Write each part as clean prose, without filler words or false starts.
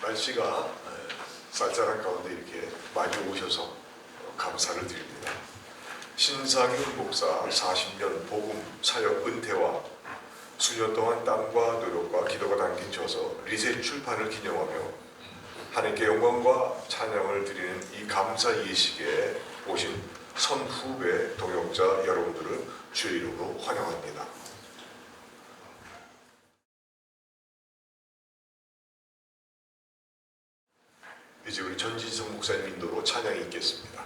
날씨가 쌀쌀한 가운데 이렇게 많이 오셔서 감사를 드립니다. 신상윤 목사 40년 복음 사역 은퇴와 수년 동안 땀과 노력과 기도가 담긴 저서 리셋 출판을 기념하며 하나님께 영광과 찬양을 드리는 이 감사 예식에 오신 선후배 동역자 여러분들을 주의 이름으로 환영합니다. 이제 우리 전진성 목사님 인도로 찬양이 있겠습니다.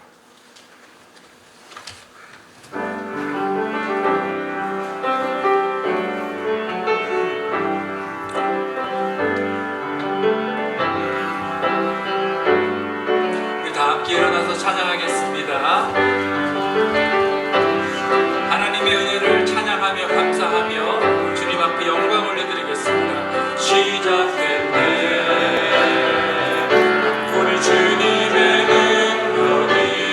우리 다 함께 일어나서 찬양하겠습니다. 하나님의 은혜를 찬양하며 감사하며 주님 앞에 영광 올려드리겠습니다. 시작됐네. 우리 주님의 능력이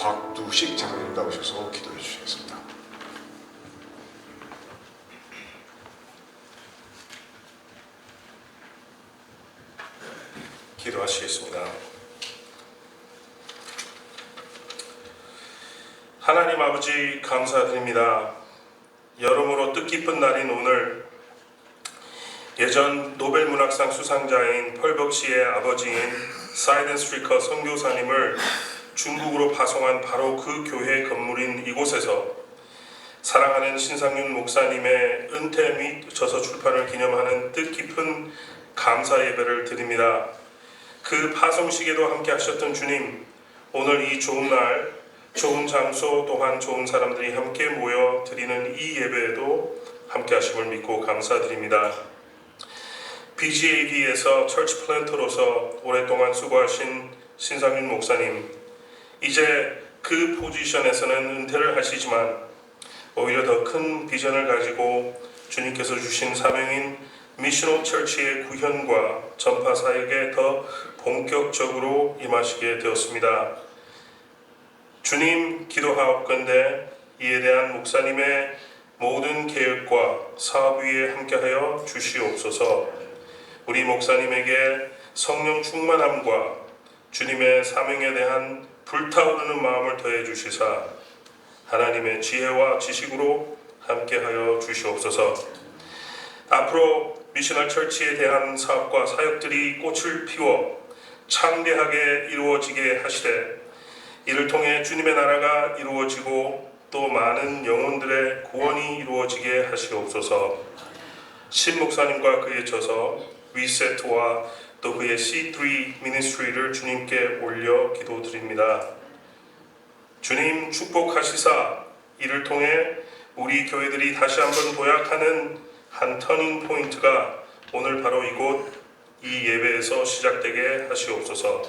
곽두식 장로님 나오셔서 기도해 주시겠습니다. 기도하시겠습니다. 하나님 아버지 감사드립니다. 여러모로 뜻깊은 날인 오늘 예전 노벨문학상 수상자인 펄벅시의 아버지인 사이든 스트리커 선교사님을 중국으로 파송한 바로 그 교회 건물인 이곳에서 사랑하는 신상윤 목사님의 은퇴 및 저서 출판을 기념하는 뜻깊은 감사 예배를 드립니다. 그 파송식에도 함께 하셨던 주님, 오늘 이 좋은 날, 좋은 장소 또한 좋은 사람들이 함께 모여 드리는 이 예배에도 함께 하심을 믿고 감사드립니다. BGAD에서 처치 플랜터로서 오랫동안 수고하신 신상윤 목사님, 이제 그 포지션에서는 은퇴를 하시지만 오히려 더 큰 비전을 가지고 주님께서 주신 사명인 미션 오브 처치의 구현과 전파 사역에 더 본격적으로 임하시게 되었습니다. 주님, 기도하옵건대 이에 대한 목사님의 모든 계획과 사업 위에 함께하여 주시옵소서. 우리 목사님에게 성령 충만함과 주님의 사명에 대한 불타오르는 마음을 더해 주시사 하나님의 지혜와 지식으로 함께하여 주시옵소서. 앞으로 미셔널 처치에 대한 사업과 사역들이 꽃을 피워 창대하게 이루어지게 하시되 이를 통해 주님의 나라가 이루어지고 또 많은 영혼들의 구원이 이루어지게 하시옵소서. 신 목사님과 그의 저서 위세트와 또 그의 C3 미니스트리를 주님께 올려 기도드립니다. 주님 축복하시사 이를 통해 우리 교회들이 다시 한번 도약하는 한 터닝 포인트가 오늘 바로 이곳 이 예배에서 시작되게 하시옵소서.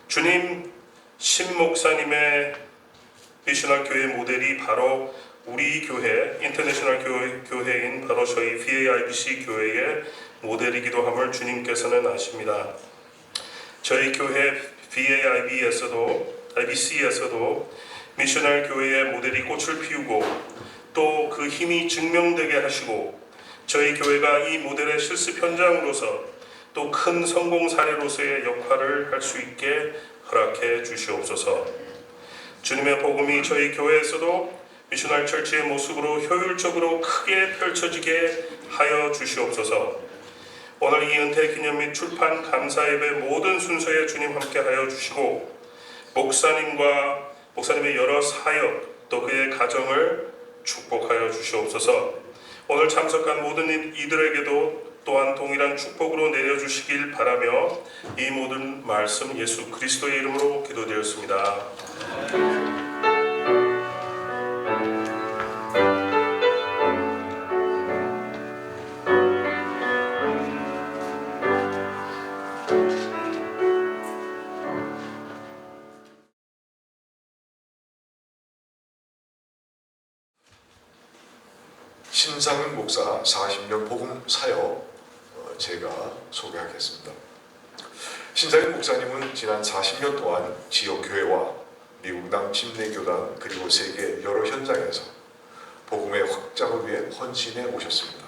주님, 신 목사님의 미셔널 교회 모델이 바로 우리 교회, 인터내셔널 교회인 바로 저희 VAIBC 교회의 모델이기도 함을 주님께서는 아십니다. 저희 교회 IBC에서도 미셔널 교회의 모델이 꽃을 피우고 또 그 힘이 증명되게 하시고 저희 교회가 이 모델의 실습 현장으로서 또 큰 성공 사례로서의 역할을 할 수 있게 허락해 주시옵소서. 주님의 복음이 저희 교회에서도 미셔널 처치의 모습으로 효율적으로 크게 펼쳐지게 하여 주시옵소서. 오늘 이 은퇴 기념 및 출판 감사 예배 모든 순서에 주님 함께 하여 주시고 목사님의 여러 사역 또 그의 가정을 축복하여 주시옵소서. 오늘 참석한 모든 이들에게도 또한 동일한 축복으로 내려주시길 바라며 이 모든 말씀 예수 그리스도의 이름으로 기도드렸습니다. 신상윤 목사 40년 복음 사역 제가 소개하겠습니다. 신상윤 목사님은 지난 40년 동안 지역 교회와 미국 남침례교단 그리고 세계 여러 현장에서 복음의 확장을 위해 헌신해 오셨습니다.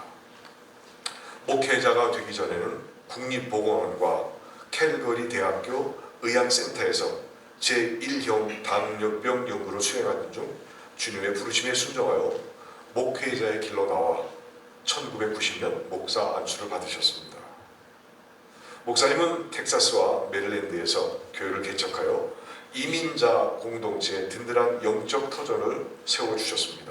목회자가 되기 전에는 국립보건원과 캘거리 대학교 의학센터에서 제1형 당뇨병 연구를 수행하는 중 주님의 부르심에 순종하여 목회자의 길로 나와 1990년 목사 안수를 받으셨습니다. 목사님은 텍사스와 메릴랜드에서 교회를 개척하여 이민자 공동체의 든든한 영적 터전을 세워주셨습니다.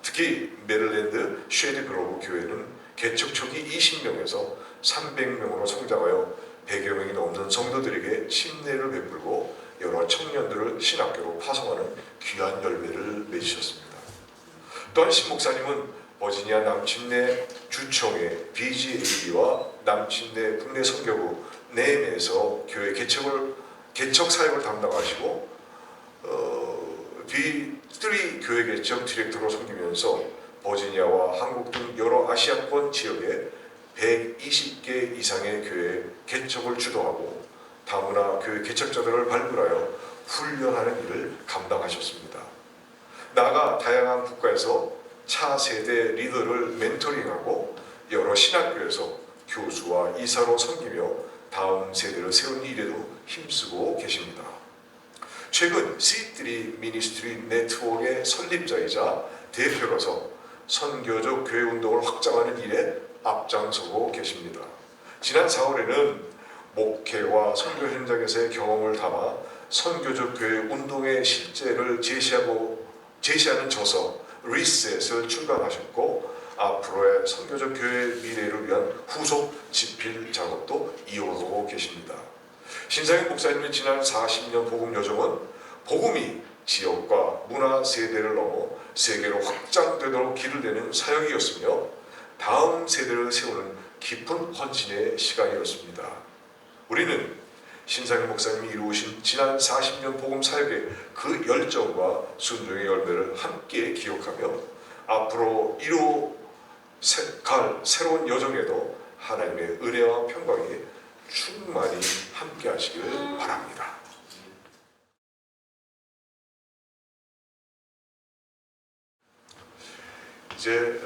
특히 메릴랜드 쉐드 그로브 교회는 개척 초기 20명에서 300명으로 성장하여 100여 명이 넘는 성도들에게 침례를 베풀고 여러 청년들을 신학교로 파송하는 귀한 열매를 맺으셨습니다. 또한 신 목사님은 버지니아 남침례 주총회 BGAD와 남침례 국내 선교부 내에서 교회 개척 사역을 담당하시고 B3 교회 개척 디렉터로 섬기면서 버지니아와 한국 등 여러 아시아권 지역에 120개 이상의 교회 개척을 주도하고 다문화 교회 개척자들을 발굴하여 훈련하는 일을 감당하셨습니다. 나아가 다양한 국가에서 차세대 리더를 멘토링하고 여러 신학교에서 교수와 이사로 섬기며 다음 세대를 세운 일에도 힘쓰고 계십니다. 최근 C3 미니스트리 네트워크의 설립자이자 대표로서 선교적 교회 운동을 확장하는 일에 앞장서고 계십니다. 지난 4월에는 목회와 선교 현장에서의 경험을 담아 선교적 교회 운동의 실제를 제시하는 저서 리셋을 출간하셨고 앞으로의 선교적 교회 미래를 위한 후속 집필 작업도 이어오고 계십니다. 신상현 목사님의 지난 40년 복음 여정은 복음이 지역과 문화 세대를 넘어 세계로 확장되도록 길을 내는 사역이었으며 다음 세대를 세우는 깊은 헌신의 시간이었습니다. 우리는 신상현 목사님이 이루신 지난 40년 복음 사역의 그 열정과 순종의 열매를 함께 기억하며 앞으로 이루갈 새로운 여정에도 하나님의 은혜와 평강이 충만히 함께 하시길 바랍니다. 이제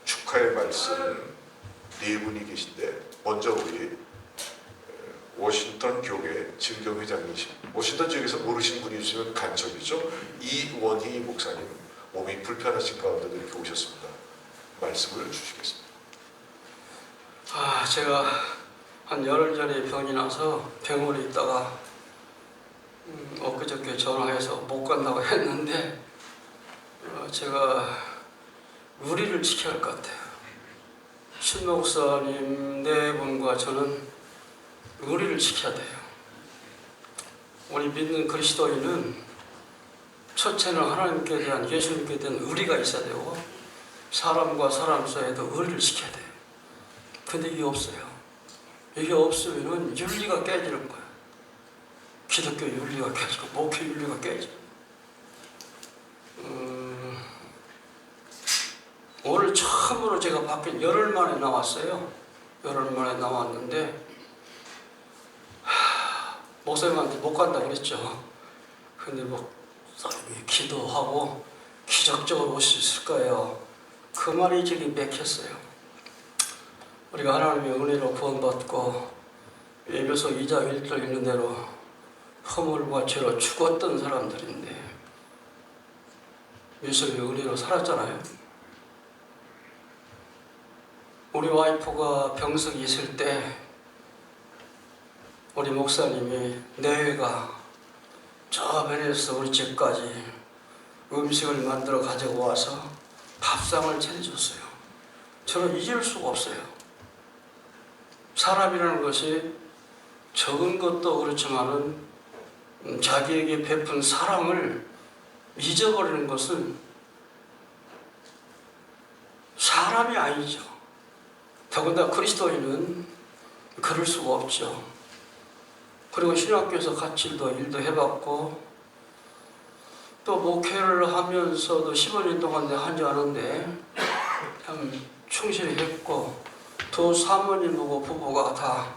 축하의 말씀 네 분이 계신데 먼저 우리 워싱턴 교회 증경회장이신 워싱턴 지역에서 모르시는 분이 있으면 간첩이죠. 이원희 목사님 몸이 불편하신 가운데도 이렇게 오셨습니다. 말씀을 주시겠습니다. 제가 한 열흘 전에 병이 나서 병원에 있다가 엊그저께 전화해서 못 간다고 했는데 제가 우리를 지켜야 할 것 같아요. 신 목사님 네 분과 저는 우리를 지켜야 돼요. 우리 믿는 그리스도인은 첫째는 하나님께 대한 예수님께 대한 의리가 있어야 되고 사람과 사람 사이에도 의리를 지켜야 돼요. 근데 이게 없어요. 이게 없으면 윤리가 깨지는 거예요. 기독교 윤리가 깨지고 목회 윤리가 깨지고 오늘 처음으로 제가 밖에 열흘 만에 나왔어요. 열흘 만에 나왔는데 목사님한테 못 간다고 그랬죠. 근데 목사님이 기도하고 기적적으로 올 수 있을 거예요. 그 말이 저기 맥혔어요. 우리가 하나님의 은혜로 구원받고 에베소 2장 1절 있는 대로 허물과 죄로 죽었던 사람들인데 예수님의 은혜로 살았잖아요. 우리 와이프가 병석이 있을 때 우리 목사님이 내외가 저 베네스 우리 집까지 음식을 만들어 가지고 와서 밥상을 차려줬어요. 저는 잊을 수가 없어요. 사람이라는 것이 적은 것도 그렇지만은 자기에게 베푼 사랑을 잊어버리는 것은 사람이 아니죠. 더군다나 그리스도인은 그럴 수가 없죠. 그리고 신학교에서 같이 일도 해봤고 또 목회를 하면서도 15년 동안 한지 않은데 참 충실히 했고 두 사모님하고 부부가 다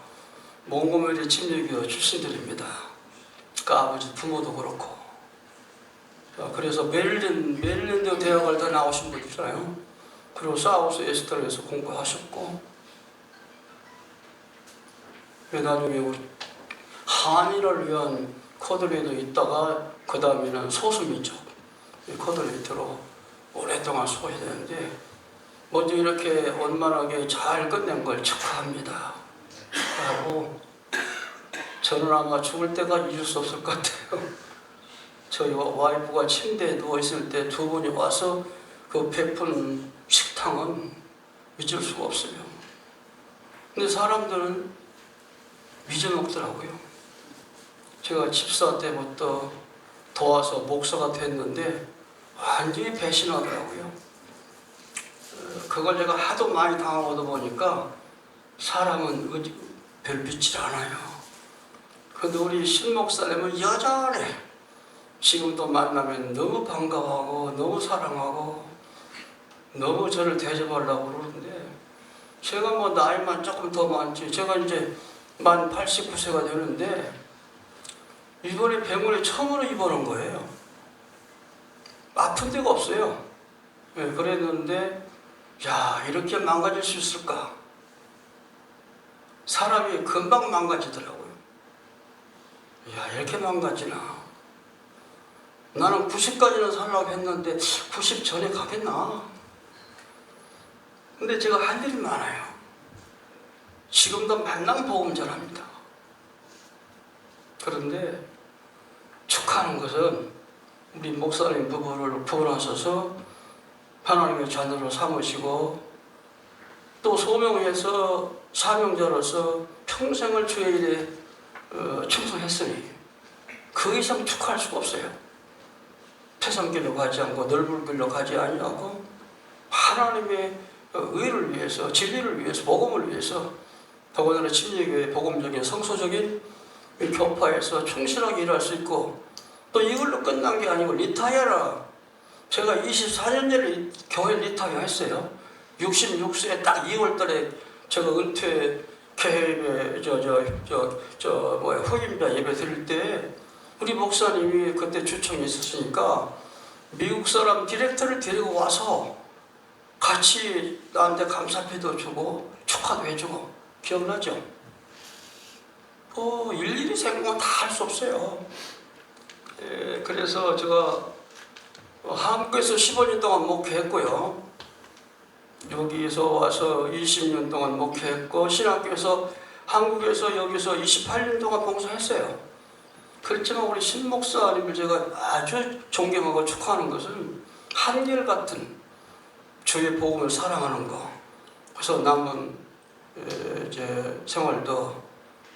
몽고메리 침례교 출신들입니다. 그러니까 아버지 부모도 그렇고 그래서 메릴랜드 대학을 다 나오신 분 있잖아요. 그리고 사우스 에스터에서 공부하셨고 나중에 우리 한인을 위한 코드레이도 있다가 그 다음에는 소수민족 코드레이터로 오랫동안 소개되는데 먼저 이렇게 원만하게 잘 끝낸 걸 축하합니다 하고 저는 아마 죽을 때가 잊을 수 없을 것 같아요. 저희 와이프가 침대에 누워있을 때 두 분이 와서 그 베푼 식탕은 잊을 수가 없어요. 근데 사람들은 잊어먹더라고요. 제가 집사 때부터 도와서 목사가 됐는데 완전히 배신하더라고요. 그걸 제가 하도 많이 당하고도 보니까 사람은 별빛이 않아요. 근데 우리 신 목사님은 여전해. 지금도 만나면 너무 반가워하고 너무 사랑하고 너무 저를 대접하려고 그러는데 제가 뭐 나이만 조금 더 많지 제가 이제 만 89세가 되는데 이번에 병원에 처음으로 입원한 거예요. 아픈 데가 없어요. 예, 그랬는데 야, 이렇게 망가질 수 있을까? 사람이 금방 망가지더라고요. 야, 이렇게 망가지나? 나는 90까지는 살라고 했는데 90 전에 가겠나? 근데 제가 할 일이 많아요. 지금도 만남 보험자랍니다. 그런데 축하하는 것은 우리 목사님 부부를 부어나서서 하나님의 자녀로 삼으시고 또 소명해서 사명자로서 평생을 주의 일에 충성했으니 그 이상 축하할 수가 없어요. 태산길로 가지 않고 넓은 길로 가지 아니하고 하나님의 의를 위해서, 진리를 위해서, 복음을 위해서, 더군다나 진리교회 복음적인 성소적인 교파에서 충실하게 일할 수 있고, 또 이걸로 끝난 게 아니고 리타이어라. 제가 24년 전에 교회 리타이어 했어요. 66세에 딱 2월달에 제가 은퇴 개회 후임자 예배 드릴 때 우리 목사님이 그때 주청이 있었으니까 미국 사람 디렉터를 데리고 와서 같이 나한테 감사패도 주고 축하도 해주고 기억나죠? 일일이 생각하면 다 할 수 없어요. 그래서 제가 한국에서 15년 동안 목회했고요. 여기서 와서 20년 동안 목회했고 신학교에서 한국에서 여기서 28년 동안 봉사했어요. 그렇지만 우리 신 목사님을 제가 아주 존경하고 축하하는 것은 한결같은 주의 복음을 사랑하는 거. 그래서 남은 이제 생활도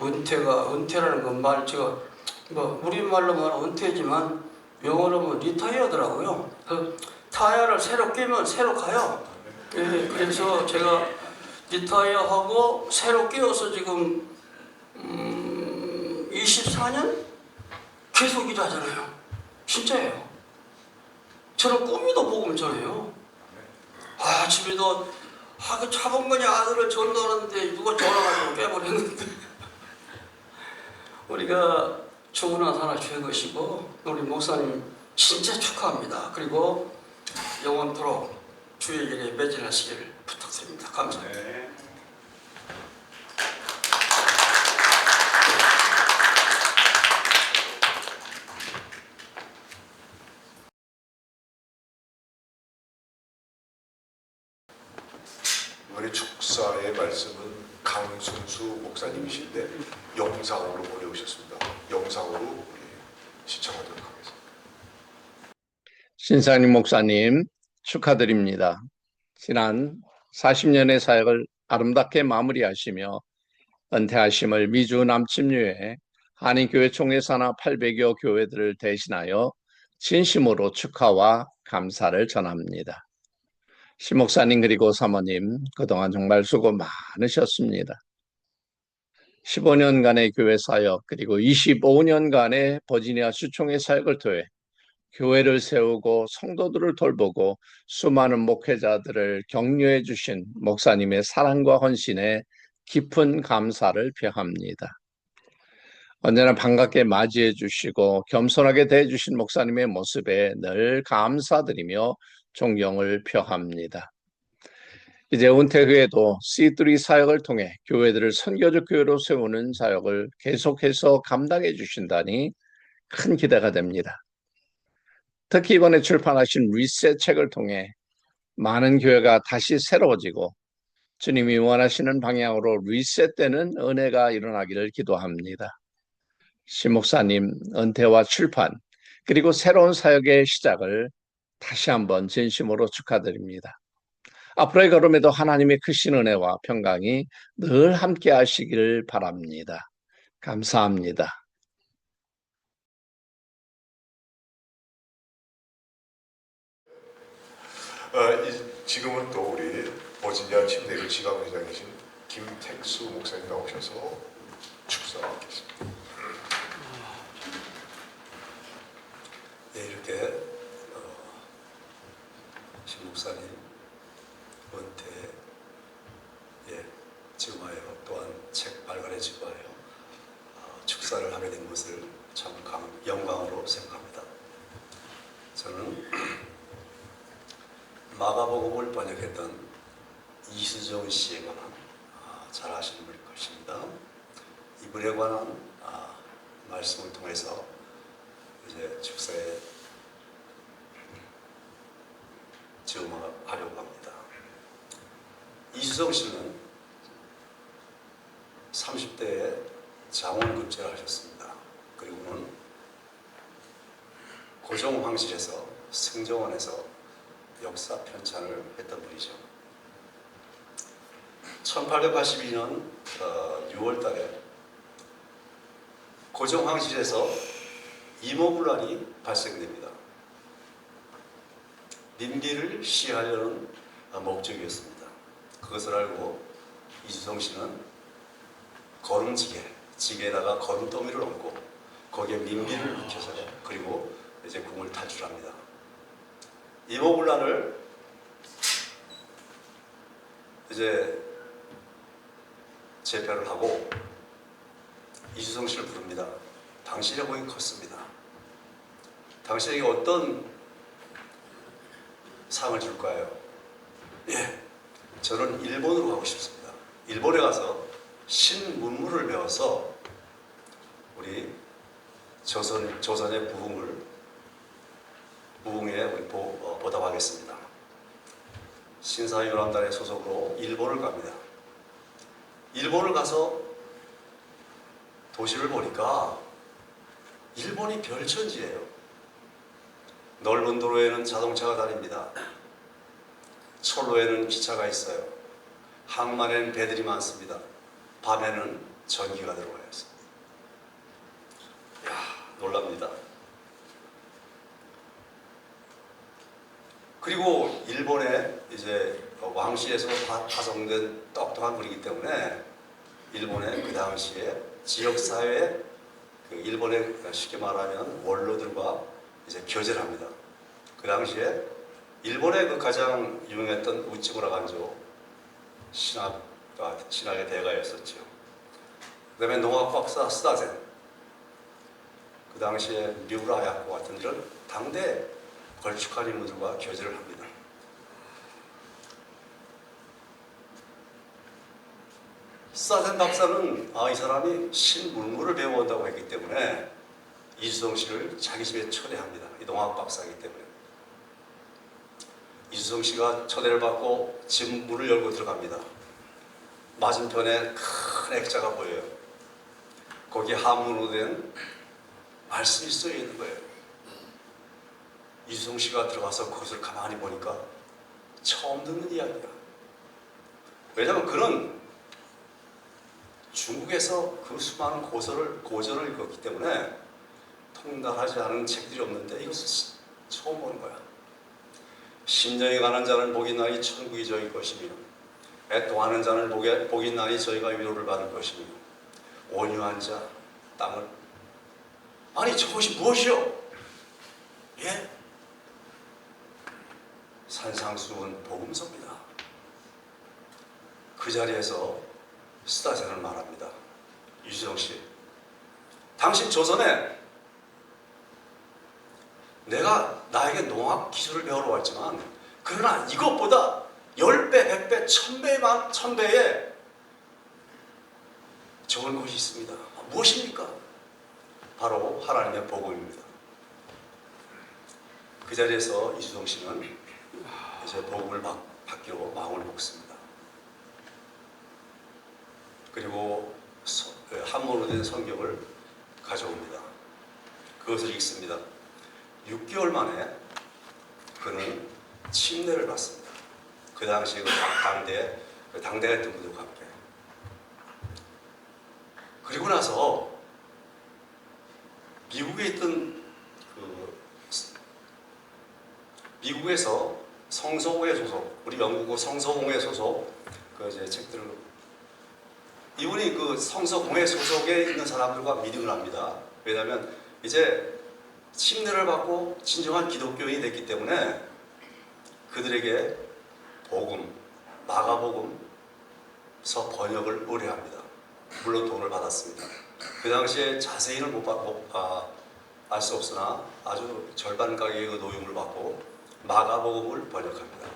은퇴라는 건 말 제가 우리말로 말하면 은퇴지만 영어로 하면 리타이어더라고요. 그 타이어를 새로 끼면 새로 가요. 예, 그래서 제가 리타이어하고 새로 끼워서 지금 24년 계속 일하잖아요. 진짜예요. 저는 꿈이도 복음 전해요. 집에도 그 차범근이 아들을 전도하는데 누가 전화가지고 깨버렸는데 우리가 죽으나 사나 주의 것이고 우리 목사님 진짜 축하합니다. 그리고 영원토록 주의 일에 매진하시길 부탁드립니다. 감사합니다. 네. 이번에 축사의 말씀은 강순수 목사님이신데 영상으로 보내오셨습니다. 영상으로 우리 시청하도록 하겠습니다. 신상림 목사님 축하드립니다. 지난 40년의 사역을 아름답게 마무리하시며 은퇴하심을 미주 남침류의 한인교회 총회사나 800여 교회들을 대신하여 진심으로 축하와 감사를 전합니다. 신 목사님 그리고 사모님 그동안 정말 수고 많으셨습니다. 15년간의 교회 사역 그리고 25년간의 버지니아 수총회 사역을 통해 교회를 세우고 성도들을 돌보고 수많은 목회자들을 격려해 주신 목사님의 사랑과 헌신에 깊은 감사를 표합니다. 언제나 반갑게 맞이해 주시고 겸손하게 대해 주신 목사님의 모습에 늘 감사드리며 존경을 표합니다. 이제 은퇴 후에도 C3 사역을 통해 교회들을 선교적 교회로 세우는 사역을 계속해서 감당해 주신다니 큰 기대가 됩니다. 특히 이번에 출판하신 리셋 책을 통해 많은 교회가 다시 새로워지고 주님이 원하시는 방향으로 리셋되는 은혜가 일어나기를 기도합니다. 신 목사님 은퇴와 출판 그리고 새로운 사역의 시작을 다시 한번 진심으로 축하드립니다. 앞으로의 걸음에도 하나님의 크신 은혜와 평강이 늘 함께 하시기를 바랍니다. 감사합니다. 지금은 또 우리 버지니아 침례교 지방회장이신 김택수 목사님 나오셔서 축사하겠습니다. 네, 이렇게 신 목사님 은퇴 지음하여 또한 책 발간에 지음하여 축사를 하게 된 것을 참 영광으로 생각합니다. 저는 마가복음을 번역했던 이수정 씨에 관한 잘 아시는 분일 것입니다. 이분에 관한 말씀을 통해서 이제 축사에 증언하려고 합니다. 이수정 씨는 30대에 장원급제를 하셨습니다. 그리고는 고종황실에서 승정원에서 역사 편찬을 했던 분이죠. 1882년 6월 달에 고종황실에서 이모군란이 발생됩니다. 민비를 시해하려는 목적이었습니다. 그것을 알고 이수정 씨는 지게에다가 거름더미를 얹고 거기에 민비를 묵혀서 그리고 이제 궁을 탈출합니다. 이모군란을 이제 재패를 하고 이수정 씨를 부릅니다. 당신의 공이 컸습니다. 당신에게 어떤 상을 줄까요? 예, 저는 일본으로 가고 싶습니다. 일본에 가서 신문물을 배워서 우리 조선의 부흥에 우리 보답하겠습니다. 신사유람단의 소속으로 일본을 갑니다. 일본을 가서 도시를 보니까 일본이 별천지예요. 넓은 도로에는 자동차가 다닙니다. 철로에는 기차가 있어요. 항만에는 배들이 많습니다. 밤에는 전기가 들어와요. 놀랍니다. 그리고 일본에 이제 왕실에서 파송된 똑똑한 분이기 때문에 일본의 그 당시에 지역사회에 일본의 쉽게 말하면 원로들과 이제 교제를 합니다. 그 당시에 일본의 그 가장 유명했던 우찌무라 간조 신학의 대가였었죠. 그 다음에 농학 박사 스다센, 그 당시에 미우라 야코 같은 이런 당대 걸쭉한 인물들과 교제를 합니다. 스다센 박사는 이 사람이 신문물을 배워온다고 했기 때문에 이수정 씨를 자기 집에 초대합니다. 이 농학 박사이기 때문에. 이수정 씨가 초대를 받고 집 문을 열고 들어갑니다. 맞은편에 큰 액자가 보여요. 거기에 한문으로 된 말씀이 쓰여 있는 거예요. 이수정 씨가 들어가서 그것을 가만히 보니까 처음 듣는 이야기야. 왜냐하면 그는 중국에서 그 수많은 고전을 읽었기 때문에 통달하지 않은 책들이 없는데 이것을 처음 보는 거야. 심령이 가는 자는 복이 나니 천국이 저희 것이며 애통하는 자는 복이 나니 저희가 위로를 받을 것이며 온유한 자 땅을 아니 저것이 무엇이요? 예? 산상수훈 복음서입니다. 그 자리에서 스다센을 말합니다. 유수정 씨, 당신 조선에 내가 나에게 농학 기술을 배우러 왔지만 그러나 이것보다 10배, 100배, 1000배의 좋은 것이 있습니다. 무엇입니까? 바로 하나님의 복음입니다. 그 자리에서 이수정 씨는 이제 복음을 받기로 마음을 먹습니다. 그리고 한문으로 된 성경을 가져옵니다. 그것을 읽습니다. 6개월 만에 그는 침례를 받습니다. 그 당시에 당대가 했던 분들과 함께. 그리고 나서 미국에 있던 미국에서 성서공회 소속, 우리 영국 성서공회 소속 그 이제 책들을 이분이 그 성서공회 소속에 있는 사람들과 미팅을 합니다. 왜냐하면 이제 침례를 받고 진정한 기독교인이 됐기 때문에 그들에게 마가복음서 번역을 의뢰합니다. 물론 돈을 받았습니다. 그 당시에 자세히는 알 수 없으나 아주 절반 가격의 그 노임을 받고 마가복음을 번역합니다.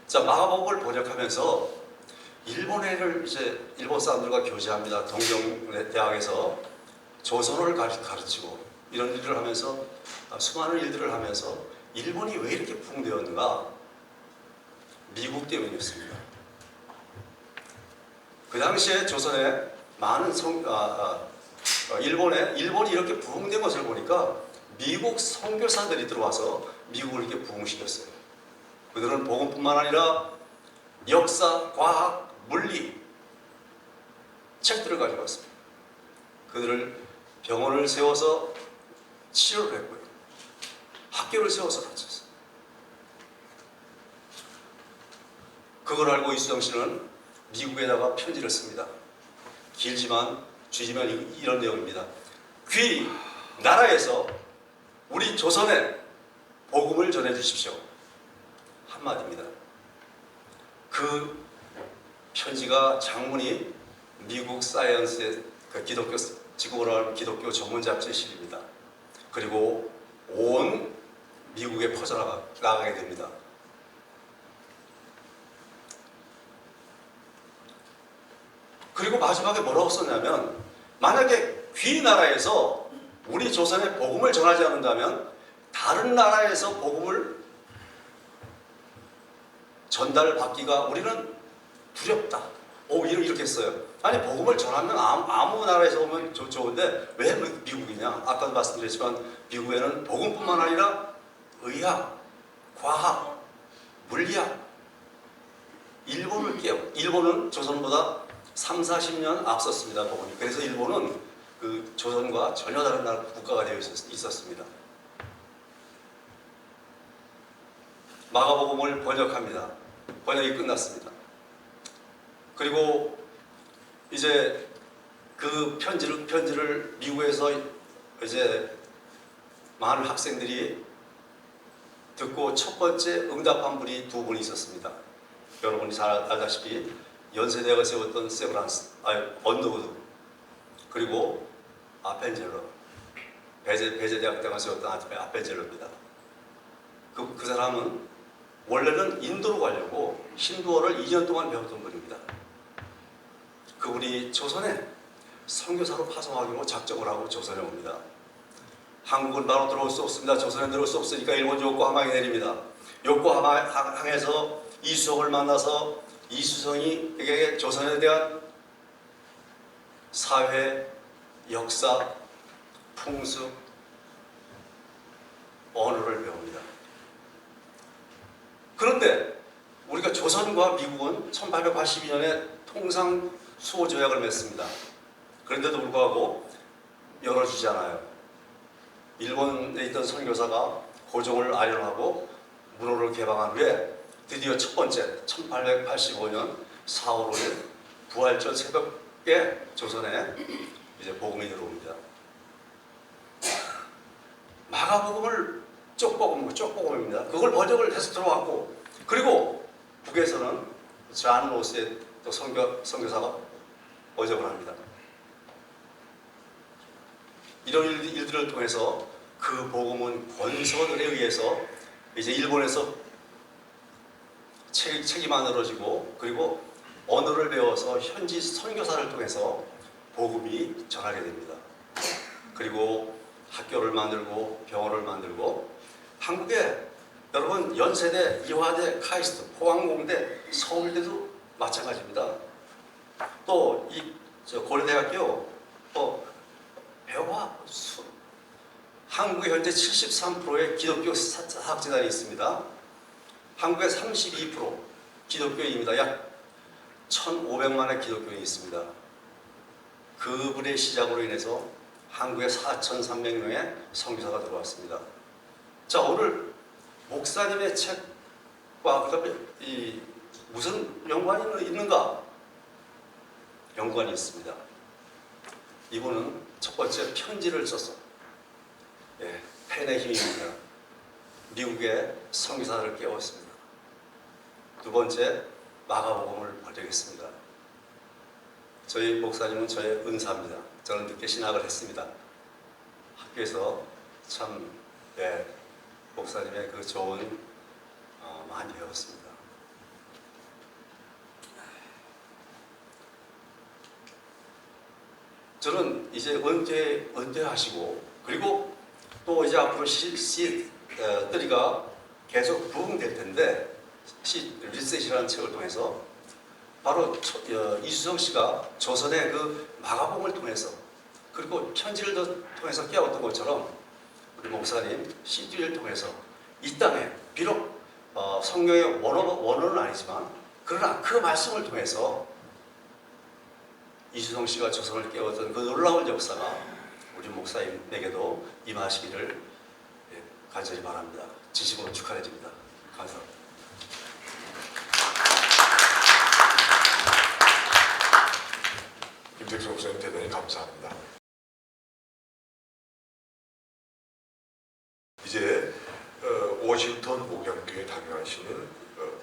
자, 마가복음을 번역하면서 일본어를 이제 일본 사람들과 교제합니다. 동경대학에서 조선어를 가르치고 이런 일을 하면서 수많은 일들을 하면서 일본이 왜 이렇게 부흥되었는가? 미국 때문이었습니다. 그 당시에 조선에 많은 일본이 이렇게 부흥된 것을 보니까 미국 선교사들이 들어와서 미국을 이렇게 부흥시켰어요. 그들은 복음뿐만 아니라 역사, 과학, 물리 책들을 가지고 왔습니다. 그들을 병원을 세워서 치료를 했고요. 학교를 세워서 가르쳤어요. 그걸 알고 이수정 씨는 미국에다가 편지를 씁니다. 길지만 주지만 이런 내용입니다. 귀 나라에서 우리 조선에 복음을 전해 주십시오. 한마디입니다. 그 편지가 장문이 미국 사이언스의 그 기독교 지구로 하는 기독교 전문 잡지에 실립니다. 그리고 온 미국에 퍼져나가게 됩니다. 그리고 마지막에 뭐라고 썼냐면 만약에 귀 나라에서 우리 조선에 복음을 전하지 않는다면 다른 나라에서 복음을 전달받기가 우리는 두렵다. 이렇게 했어요. 아니 복음을 전하면 아무 나라에서 오면 좋은데 왜 미국이냐? 아까도 말씀드렸지만 미국에는 복음뿐만 아니라 의학, 과학, 물리학 일본은 조선보다 30-40년 앞섰습니다. 복음이. 그래서 일본은 그 조선과 전혀 다른 나라 국가가 되어 있었습니다. 마가복음을 번역합니다. 번역이 끝났습니다. 그리고 이제 그 편지를 미국에서 이제 많은 학생들이 듣고 첫 번째 응답한 분이 두 분이 있었습니다. 여러분이 잘 알다시피 연세대가 세웠던 언더우드 그리고 아펜젤러 베제대학 때가 세웠던 아펜젤러입니다. 그 사람은 원래는 인도로 가려고 힌두어를 2년 동안 배웠던 분입니다. 그분이 조선에 선교사로 파송하기로 작정을 하고 조선에 옵니다. 한국은 바로 들어올 수 없습니다. 조선에 들어올 수 없으니까 일본 요코하마에 내립니다. 요코하마항에서 이수성을 만나서 이수성이 조선에 대한 사회, 역사, 풍습, 언어를 배웁니다. 그런데 우리가 조선과 미국은 1882년에 통상 수호 조약을 맺습니다. 그런데도 불구하고 열어주지 않아요. 일본에 있던 선교사가 고종을 아련하고 문호를 개방한 후에 드디어 첫 번째 1885년 4월 5일 부활절 새벽에 조선에 이제 복음이 들어옵니다. 마가복음을 쪽복음입니다. 그걸 번역을 해서 들어왔고 그리고 북에서는 잔 로스의 또 선교사가 번역을 합니다. 이런 일들을 통해서 그 복음은 권서들에 의해서 이제 일본에서 책이 만들어지고 그리고 언어를 배워서 현지 선교사를 통해서 복음이 전하게 됩니다. 그리고 학교를 만들고 병원을 만들고 한국에 여러분 연세대, 이화대, 카이스트, 포항공대, 서울대도 마찬가지입니다. 또 이 고려대학교 배와 한국에 현재 73%의 기독교 사학재단이 있습니다. 한국에 32% 기독교인입니다. 약 1,500만의 기독교인이 있습니다. 그분의 시작으로 인해서 한국에 4,300명의 선교사가 들어왔습니다. 자, 오늘 목사님의 책과 그다음에 무슨 연관이 있는가? 연관이 있습니다. 이분은 첫 번째 편지를 썼어. 펜의 힘입니다. 미국의 선교사를 깨웠습니다. 두 번째 마가복음을 번역했습니다. 저희 목사님은 저의 은사입니다. 저는 늦게 신학을 했습니다. 학교에서 참 목사님의 그 좋은 많이 배웠습니다. 저는 이제 은퇴하시고 그리고 또 이제 앞으로 씨들이가 계속 부흥될 텐데 리셋이라는 책을 통해서 바로 이수정 씨가 조선의 그 마가복음을 통해서 그리고 편지를 통해서 깨웠던 것처럼 우리 목사님 CD를 통해서 이 땅에 비록 성경의 원어는 아니지만 그러나 그 말씀을 통해서 이수정 씨가 조선을 깨웠던 그 놀라운 역사가 우리 목사님에게도 임하시기를 간절히 바랍니다. 진심으로 축하드립니다. 감사합니다. 김택수 목사님 대단히 감사합니다. 이제 워싱턴 목양교회 다녀하시는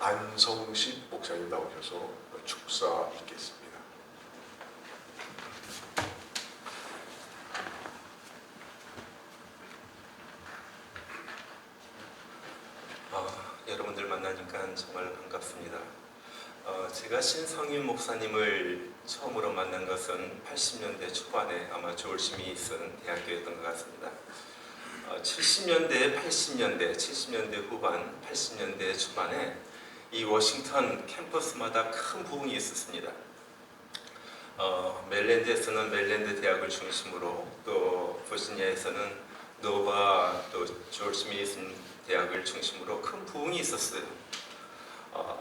안성식 목사님 나오셔서 축사 있겠습니다. 여러분들 만나니까 정말 반갑습니다. 제가 신성윤 목사님을 처음으로 만난 것은 80년대 초반에 아마 조울심이 있은 대학교였던 것 같습니다. 70년대, 80년대, 70년대 후반, 80년대 초반에 이 워싱턴 캠퍼스마다 큰 부흥이 있었습니다. 메릴랜드에서는 메릴랜드 대학을 중심으로 또 버지니아에서는 노바 또 조지 메이슨 대학을 중심으로 큰 부흥이 있었어요.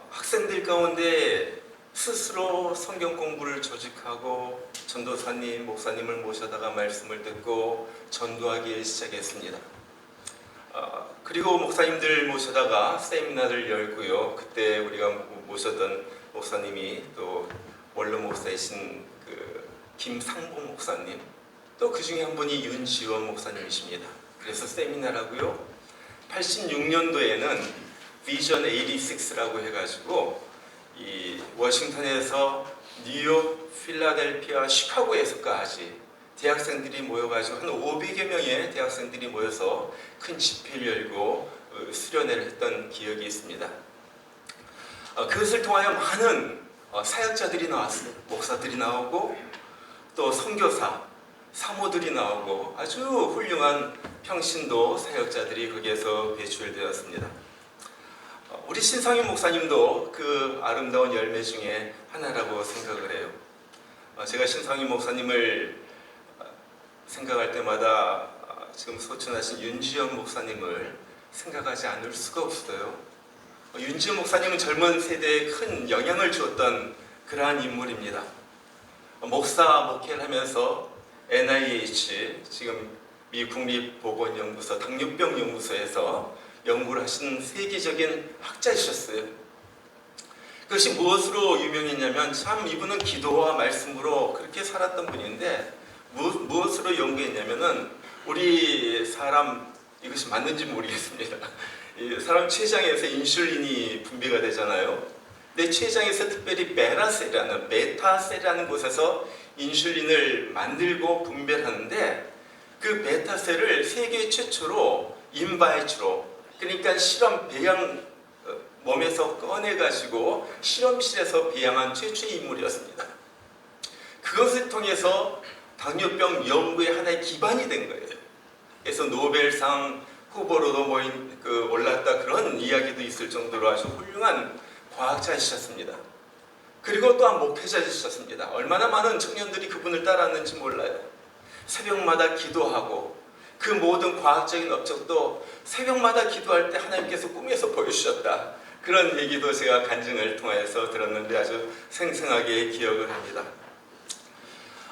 학생들 가운데 스스로 성경 공부를 조직하고 전도사님, 목사님을 모셔다가 말씀을 듣고 전도하기 시작했습니다. 그리고 목사님들 모셔다가 세미나를 열고요. 그때 우리가 모셨던 목사님이 또 원로 목사이신 그 김상봉 목사님, 또 그 중에 한 분이 윤지원 목사님이십니다. 그래서 세미나라고요. 86년도에는 비전 86라고 해가지고 이 워싱턴에서 뉴욕, 필라델피아, 시카고에서까지 대학생들이 모여가지고 한 500여 명의 대학생들이 모여서 큰 집회를 열고 수련회를 했던 기억이 있습니다. 그것을 통하여 많은 사역자들이 나왔어요. 목사들이 나오고 또 선교사, 사모들이 나오고 아주 훌륭한 평신도 사역자들이 거기에서 배출되었습니다. 우리 신성윤 목사님도 그 아름다운 열매 중에 하나라고 생각을 해요. 제가 신성윤 목사님을 생각할 때마다 지금 소천하신 윤지연 목사님을 생각하지 않을 수가 없어요. 윤지연 목사님은 젊은 세대에 큰 영향을 주었던 그러한 인물입니다. 목회를 하면서 NIH, 지금 미 국립보건연구소 당뇨병연구소에서 연구를 하신 세계적인 학자이셨어요. 그것이 무엇으로 유명했냐면 참 이분은 기도와 말씀으로 그렇게 살았던 분인데 무엇으로 연구했냐면은 우리 사람, 이것이 맞는지 모르겠습니다. 사람 췌장에서 인슐린이 분비가 되잖아요. 내 췌장에서 특별히 베타셀이라는 곳에서 인슐린을 만들고 분배하는데 그 베타셀을 세계 최초로 인바이트로, 그러니까 실험 배양 몸에서 꺼내가지고 실험실에서 배양한 최초의 인물이었습니다. 그것을 통해서 당뇨병 연구의 하나의 기반이 된 거예요. 그래서 노벨상 후보로도 올랐다 그런 이야기도 있을 정도로 아주 훌륭한 과학자이셨습니다. 그리고 또한 목회자이셨습니다. 얼마나 많은 청년들이 그분을 따랐는지 몰라요. 새벽마다 기도하고 그 모든 과학적인 업적도 새벽마다 기도할 때 하나님께서 꿈에서 보여주셨다. 그런 얘기도 제가 간증을 통해서 들었는데 아주 생생하게 기억을 합니다.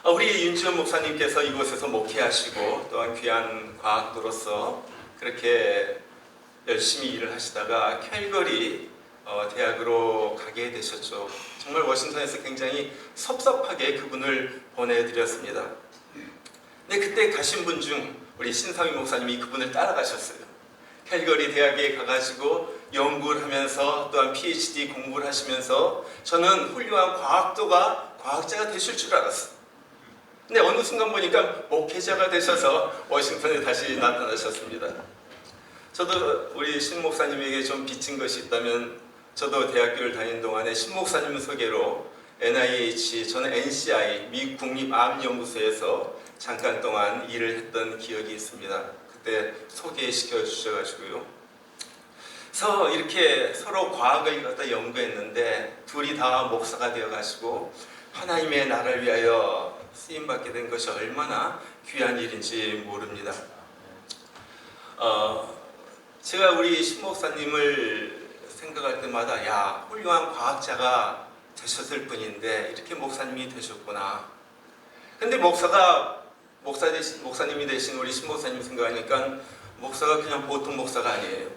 우리 윤지원 목사님께서 이곳에서 목회하시고 또한 귀한 과학도로서 그렇게 열심히 일을 하시다가 캘거리 대학으로 가게 되셨죠. 정말 워싱턴에서 굉장히 섭섭하게 그분을 보내드렸습니다. 근데 그때 가신 분 중 우리 신상희 목사님이 그분을 따라가셨어요. 캘거리 대학에 가가지고 연구를 하면서 또한 PhD 공부를 하시면서 저는 훌륭한 과학도가 과학자가 되실 줄 알았어. 근데 어느 순간 보니까 목회자가 되셔서 워싱턴에 다시 나타나셨습니다. 저도 우리 신 목사님에게 좀 빚진 것이 있다면 저도 대학교를 다닌 동안에 신 목사님 소개로 NIH, 저는 NCI, 미국 국립암연구소에서 잠깐 동안 일을 했던 기억이 있습니다. 그때 소개시켜 주셔가지고요. 그래서 이렇게 서로 과학을 갖다 연구했는데 둘이 다 목사가 되어가지고 하나님의 나라를 위하여 쓰임받게 된 것이 얼마나 귀한 일인지 모릅니다. 제가 우리 신 목사님을 생각할 때마다 야, 훌륭한 과학자가 되셨을 뿐인데 이렇게 목사님이 되셨구나. 근데 목사님이 되신 우리 신 목사님 생각하니까 목사가 그냥 보통 목사가 아니에요.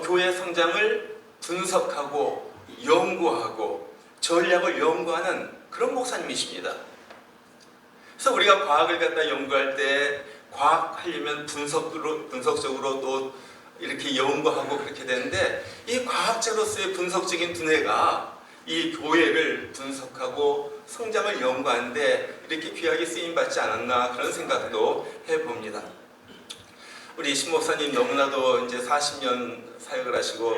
교회 성장을 분석하고 연구하고 전략을 연구하는 그런 목사님이십니다. 그래서 우리가 과학을 갖다 연구할 때 과학하려면 분석적으로 또 이렇게 연구하고 그렇게 되는데 이 과학자로서의 분석적인 두뇌가 이 교회를 분석하고 성장을 연구하는데 이렇게 귀하게 쓰임받지 않았나 그런 생각도 해봅니다. 우리 신 목사님 너무나도 이제 40년 사역을 하시고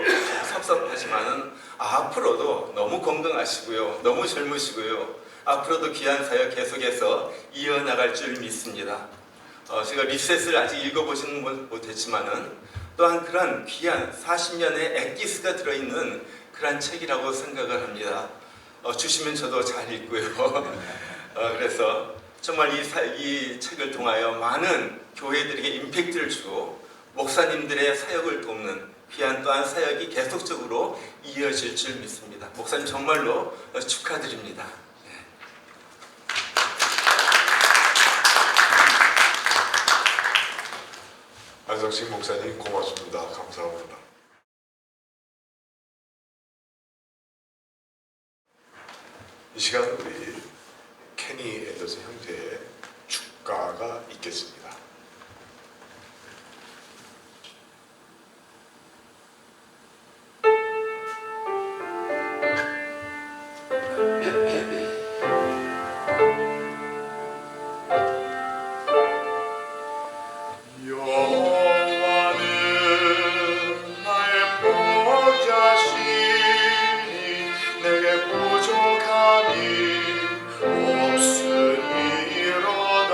섭섭하지만은 앞으로도 너무 건강하시고요. 너무 젊으시고요. 앞으로도 귀한 사역 계속해서 이어나갈 줄 믿습니다. 제가 리셋을 아직 읽어보지는 못했지만은 또한 그런 귀한 40년의 엑기스가 들어있는 그런 책이라고 생각을 합니다. 주시면 저도 잘 읽고요. 그래서 정말 이 책을 통하여 많은 교회들에게 임팩트를 주고 목사님들의 사역을 돕는 귀한 또한 사역이 계속적으로 이어질 줄 믿습니다. 목사님 정말로 축하드립니다. 안성식 목사님 고맙습니다. 감사합니다. 이 시간 우리 케니 앤더슨 형제의 축가가 있겠습니다. 없으리로다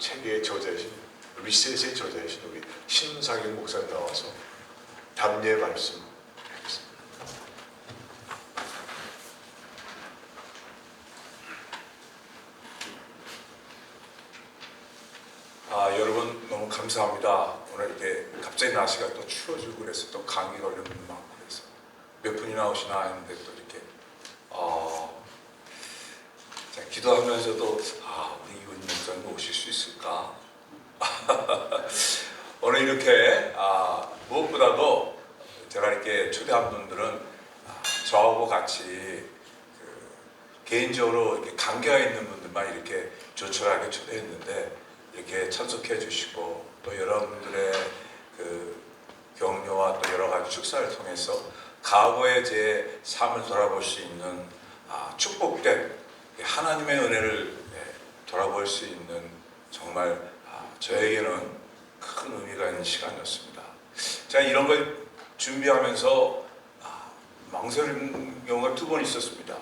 책의 저자이신 리셋의 저자이신 우리 신상윤 목사님 나와서 답례 말씀. 여러분 너무 감사합니다. 오늘 이렇게 갑자기 날씨가 또 추워지고 그래서 또 감기 걸리는 분 많고 그래서 몇 분이나 오시나 했는데 또 이렇게 자, 기도하면서도 우리 이훈 목사님 오실 수 있을까? 오늘 이렇게 무엇보다도 제가 이렇게 초대한 분들은 저하고 같이 개인적으로 이렇게 관계가 있는 분들만 이렇게 조촐하게 초대했는데 이렇게 참석해 주시고 또 여러분들의 그 격려와 또 여러 가지 축사를 통해서 과거의 제 삶을 돌아볼 수 있는 축복된 하나님의 은혜를 돌아볼 수 있는 정말 저에게는 큰 의미가 있는 시간이었습니다. 제가 이런 걸 준비하면서 망설이는 경우가 2번 있었습니다.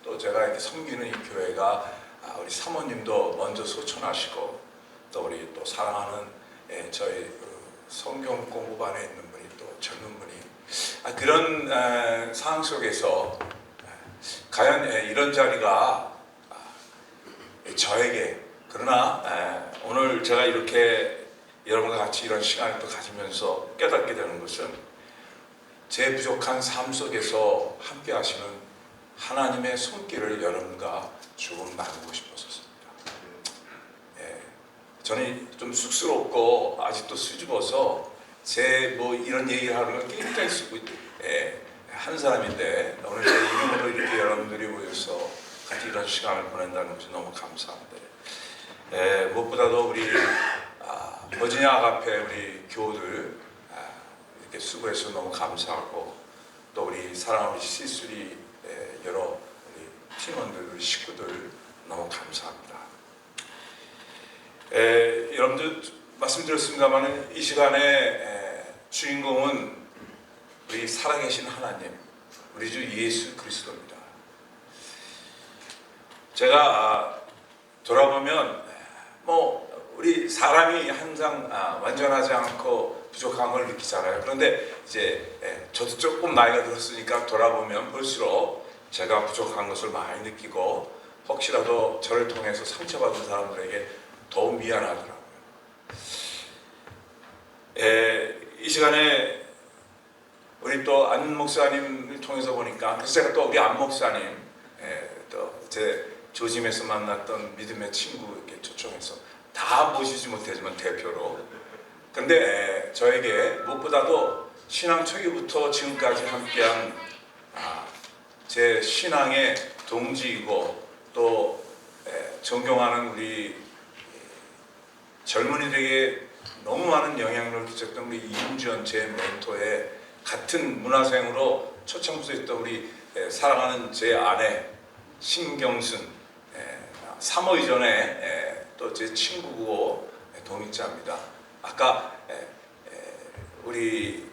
또 제가 이렇게 섬기는 이 교회가 우리 사모님도 먼저 소천하시고 또 우리 또 사랑하는 저희 성경 공부반에 있는 분이 또 젊은 분이 그런 상황 속에서 과연 이런 자리가 저에게 그러나 오늘 제가 이렇게 여러분과 같이 이런 시간을 또 가지면서 깨닫게 되는 것은 제 부족한 삶 속에서 함께 하시는 하나님의 손길을 여러분과 조금 나누고 싶었습니다. 저는 좀 쑥스럽고 아직도 수줍어서 제 뭐 이런 얘기를 하는 걸 굉장히 한 사람인데 오늘 제 이름으로 이렇게 여러분들이 모여서 같이 이런 시간을 보낸다는 것이 너무 감사합니다. 무엇보다도 우리 버지니아 아가페 우리 교우들 이렇게 수고해서 너무 감사하고 또 우리 사랑하는 C3 여러 우리 팀원들 우리 식구들 너무 감사합니다. 여러분들 말씀드렸습니다만 이 시간에 주인공은 우리 살아계신 하나님 우리 주 예수 그리스도입니다. 제가 돌아보면 우리 사람이 항상 완전하지 않고 부족한 걸 느끼잖아요. 그런데 이제 저도 조금 나이가 들었으니까 돌아보면 볼수록 제가 부족한 것을 많이 느끼고 혹시라도 저를 통해서 상처받은 사람들에게 더욱 미안하더라고요. 이 시간에 우리 또 안 목사님을 통해서 보니까 그래서 제가 또 우리 안 목사님 또 제 조짐에서 만났던 믿음의 친구 이렇게 초청해서 다 모시지 못하지만 대표로 근데 저에게 무엇보다도 신앙 초기부터 지금까지 함께한 제 신앙의 동지이고 또 존경하는 우리 젊은이들에게 너무 많은 영향력을 끼쳤던 우리 이윤지연 제 멘토의 같은 문화생으로 초청부서 있던 우리 사랑하는 제 아내 신경순 3월 전에 또 제 친구고 동역자입니다. 아까 우리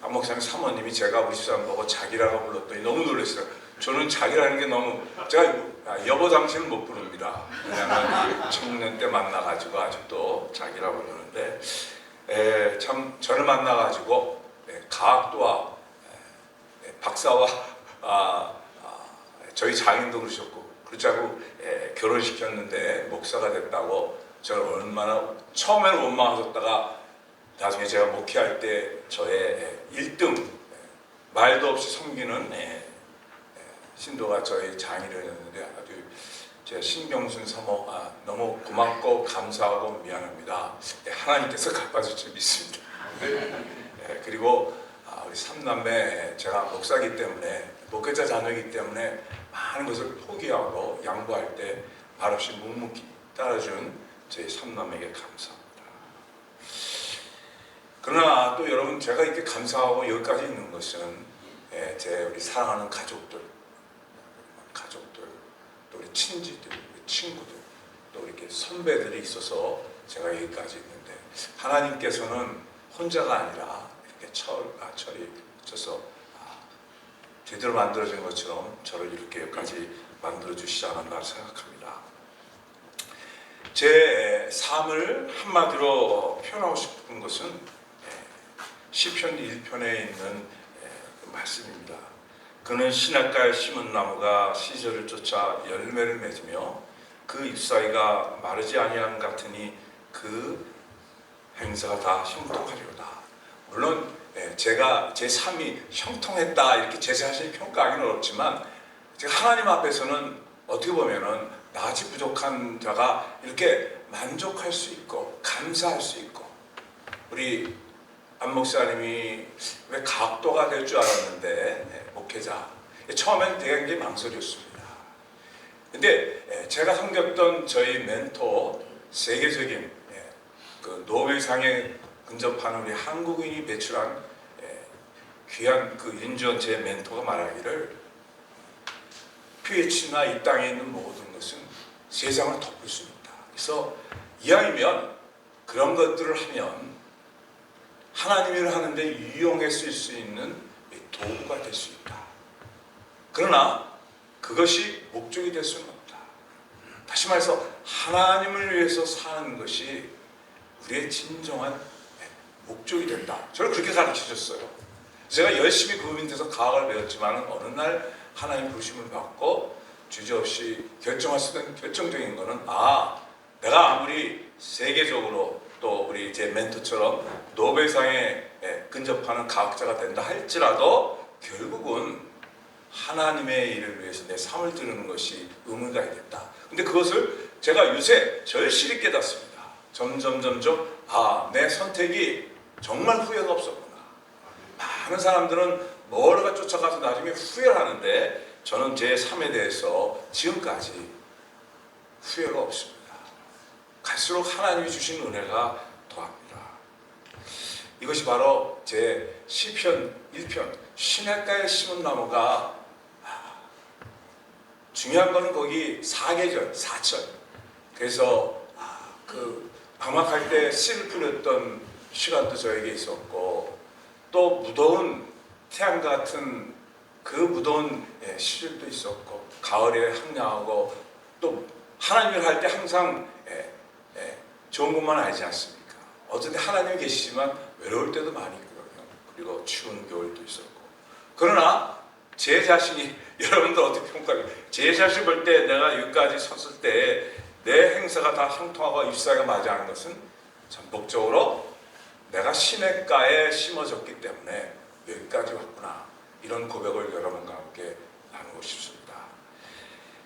안목사님 사모님이 제가 우리 집사람 보고 자기라고 불렀더니 너무 놀랐어요. 저는 자기라는 게 너무 제가 여보 당신은 못 부릅니다. 왜냐하면 청년 때 만나가지고 아직도 자기라고 부르는데 참 저를 만나가지고 가학도와 박사와 저희 장인도 그러셨고 그렇자고 결혼시켰는데 목사가 됐다고 저를 얼마나 처음에는 원망하셨다가 나중에 제가 목회할 때 저의 1등 말도 없이 섬기는 신도가 저희 장인이었는데 아주 제 신경순 사모 너무 고맙고 감사하고 미안합니다. 하나님께서 갚아줄 줄 믿습니다. 그리고 우리 삼남매 제가 목사기 때문에 목회자 자녀이기 때문에 많은 것을 포기하고 양보할 때 말없이 묵묵히 따라준 저희 삼남매에게 감사합니다. 그러나 또 여러분 제가 이렇게 감사하고 여기까지 있는 것은 제 우리 사랑하는 가족들 또 우리 친지들 우리 친구들 또 이렇게 선배들이 있어서 제가 여기까지 있는데 하나님께서는 혼자가 아니라 이렇게 철이 붙여서 제대로 만들어진 것처럼 저를 이렇게 여기까지 만들어주시지 않았나 생각합니다. 제 삶을 한마디로 표현하고 싶은 것은 시편 1편에 있는 말씀입니다. 그는 시냇가에 심은 나무가 시절을 쫓아 열매를 맺으며 그 잎사귀가 마르지 아니함 같으니 그 행사가 다 형통하리로다. 물론 제가 제 삶이 형통했다 이렇게 제 자신을 평가하기는 어렵지만 제가 하나님 앞에서는 어떻게 보면은 나같이 부족한 자가 이렇게 만족할 수 있고 감사할 수 있고, 우리 안 목사님이 왜 각도가 될 줄 알았는데 목회자 처음엔 되게 망설였습니다. 근데 제가 섬겼던 저희 멘토, 세계적인 그 노벨상에 근접하는 우리 한국인이 배출한 귀한 그 윤주원 제 멘토가 말하기를, PH나 이 땅에 있는 모든 것은 세상을 덮을 수 있다. 그래서 이왕이면 그런 것들을 하면 하나님이 하는데 유용해 쓸 수 있는 도구가 될 수 있다. 그러나 그것이 목적이 될 수는 없다. 다시 말해서 하나님을 위해서 사는 것이 우리의 진정한 목적이 된다. 저를 그렇게 가르치셨어요. 제가 열심히 그 밑에서 과학을 배웠지만 어느 날 하나님 부르심을 받고 주저없이 결정할 수 있는 결정적인 거는, 내가 아무리 세계적으로 또 우리 제 멘토처럼 노벨상에 근접하는 과학자가 된다 할지라도 결국은 하나님의 일을 위해서 내 삶을 드리는 것이 의무가 있겠다. 근데 그것을 제가 요새 절실히 깨닫습니다. 점점 내 선택이 정말 후회가 없었구나. 많은 사람들은 멀어가 쫓아가서 나중에 후회를 하는데 저는 제 삶에 대해서 지금까지 후회가 없습니다. 갈수록 하나님이 주신 은혜가 더합니다. 이것이 바로 제 시편 1편 시냇가에 심은 나무가, 중요한 거는 거기 4계절, 4철. 그래서 그 방학할 때 씨를 뿌렸던 시간도 저에게 있었고, 또 무더운 태양 같은 그 무더운 시절도 있었고, 가을에 항량하고, 또 하나님을 할 때 항상 좋은 것만 알지 않습니까? 어쨌든 하나님이 계시지만 외로울 때도 많이 있거든요. 그리고 추운 겨울도 있었고. 그러나 제 자신이 여러분들 어떻게 평가해요? 제 자신 볼 때 내가 여기까지 섰을 때 내 행사가 다 형통하고 잎사귀가 맞이 하는 것은 전폭적으로 내가 시냇가에 심어졌기 때문에 여기까지 왔구나. 이런 고백을 여러분과 함께 나누고 싶습니다.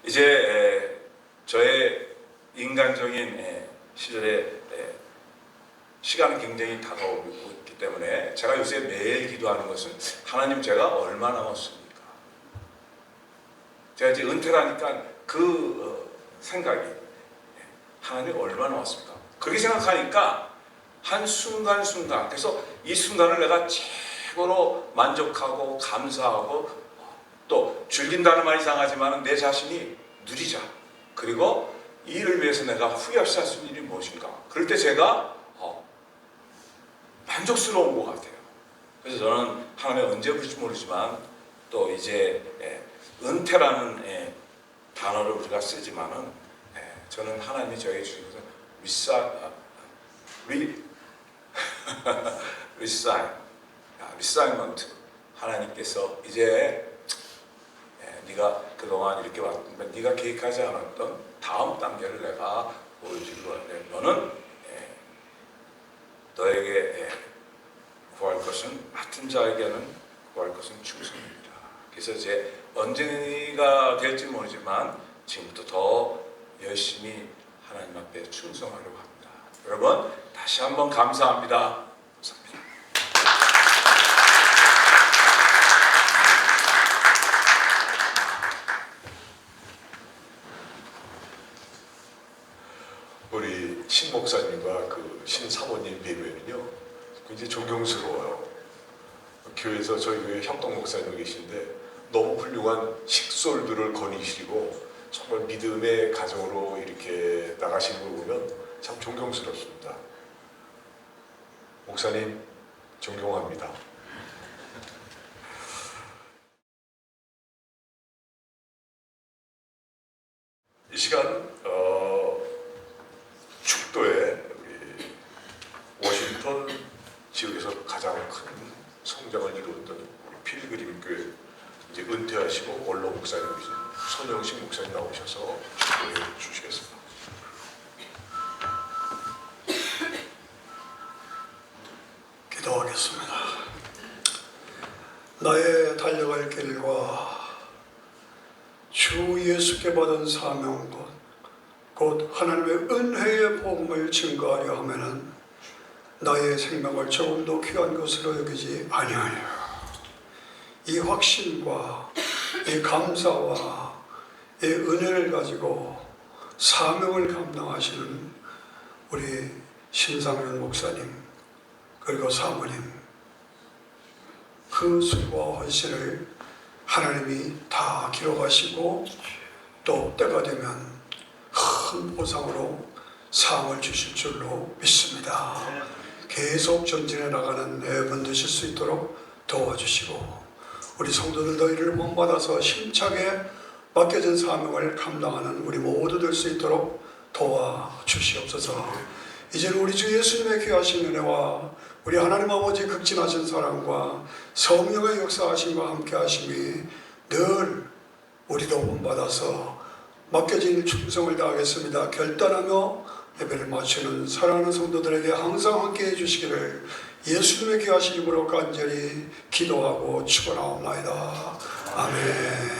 이제 저의 인간적인 시절에 시간이 굉장히 다가오고 있기 때문에 제가 요새 매일 기도하는 것은, 하나님 제가 얼마 남았습니까? 제가 이제 은퇴라니까 그 생각이, 하나님 얼마 남았습니까? 그렇게 생각하니까 한순간순간, 그래서 이 순간을 내가 최고로 만족하고 감사하고, 또 즐긴다는 말이 이상하지만 내 자신이 누리자. 그리고 이 일을 위해서 내가 후회 없이 할 수 있는 일이 무엇인가. 그럴 때 제가 만족스러운 것 같아요. 그래서 저는 하나님 언제 부를지 모르지만, 또 이제 은퇴라는 단어를 우리가 쓰지만은, 저는 하나님이 저에게 주신 것은 리사이먼트. 하나님께서 이제 네가 그동안 이렇게 왔는데 네가 계획하지 않았던 다음 단계를 내가 보여주기로 하는데, 너는 너에게 구할 것은, 맡은 자에게는 구할 것은 충성입니다. 그래서 이제 언제가 될지 모르지만 지금부터 더 열심히 하나님 앞에 충성하려고 합니다. 여러분 다시 한번 감사합니다. 감사합니다. 우리 신 목사님과 그 신 사모님 뵈면요 굉장히 존경스러워요. 교회에서 저희 교회 협동 목사님 계신데 너무 훌륭한 식솔들을 거니시고 정말 믿음의 가정으로 이렇게 나가시는 걸 보면 참 존경스럽습니다. 목사님 존경합니다. 이 시간 나의 달려갈 길과 주 예수께 받은 사명 곧 하나님의 은혜의 복음을 증거하려 하면은 나의 생명을 조금도 귀한 것으로 여기지 아니하여 이 확신과 이 감사와 이 은혜를 가지고 사명을 감당하시는 우리 신상윤 목사님 그리고 사모님 그 수고와 헌신을 하나님이 다 기록하시고 또 때가 되면 큰 보상으로 상을 주실 줄로 믿습니다. 계속 전진해 나가는 여러분 되실 수 있도록 도와주시고 우리 성도들도 이를 본받아서 힘차게 맡겨진 사명을 감당하는 우리 모두 될 수 있도록 도와주시옵소서. 이제는 우리 주 예수님의 귀하신 은혜와 우리 하나님 아버지 극진하신 사랑과 성령의 역사하심과 함께 하심이 늘 우리도 본받아서 맡겨진 충성을 다하겠습니다. 결단하며 예배를 마치는 사랑하는 성도들에게 항상 함께 해주시기를 예수님의 귀하신 이름으로 간절히 기도하고 축원하옵나이다. 아멘.